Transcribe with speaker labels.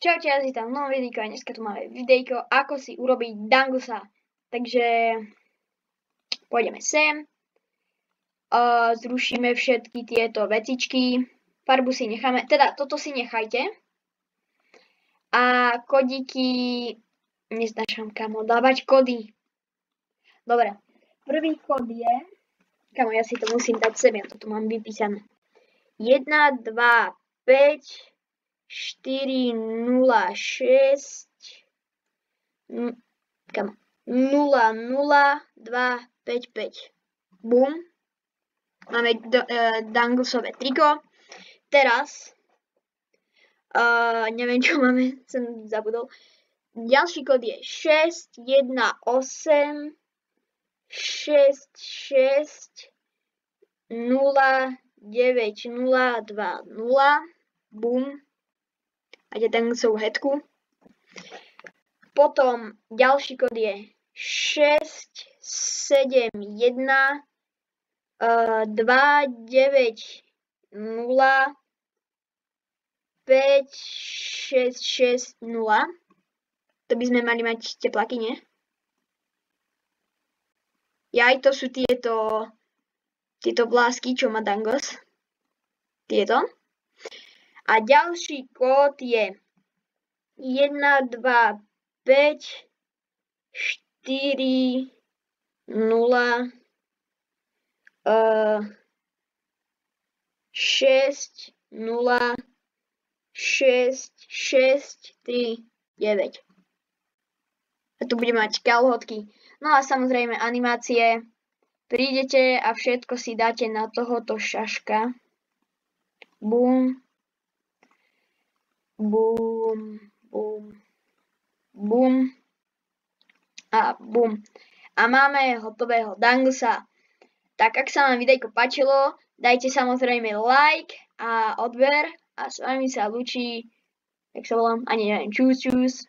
Speaker 1: Čaute, ja vítam v novom videjku a dneska tu máme videjko, ako si urobiť dangosa. Takže pôjdeme sem, zrušíme všetky tieto vecičky, farbu si necháme, teda toto si nechajte. A kodíky, neznášam kamo dávať kody. Dobre, prvý kód je, kamo ja si to musím dať sem, ja to tu mám vypísané. 1, 2, 5, 4, 0, 6, 0, 0, 2, 5, 5. Bum. Máme dangosové triko. Teraz, neviem čo máme, som zabudol. Ďalší kód je 6, 1, 8, 6, 6, 0, 9, 0, 2, 0. Bum. Máte dangosovú headku. Potom ďalší kód je 6, 7, 1, 2, 9, 0, 5, 6, 6, 0. To by sme mali mať tepláky, nie? Jaj, to sú tieto vlásky, čo má dangos. Tieto. A ďalší kód je 1, 2, 5, 4, 0, 6, 0, 6, 6, 3, 9. A tu budeme mať kalhotky. No a samozrejme animácie. Prídete a všetko si dáte na tohoto šaška. Bum. Bum, bum, bum a bum. A máme hotového dangosa. Tak ak sa vám videjko páčilo, dajte samozrejme like a odber a s vami sa lúči, jak sa volám, ani neviem, čus.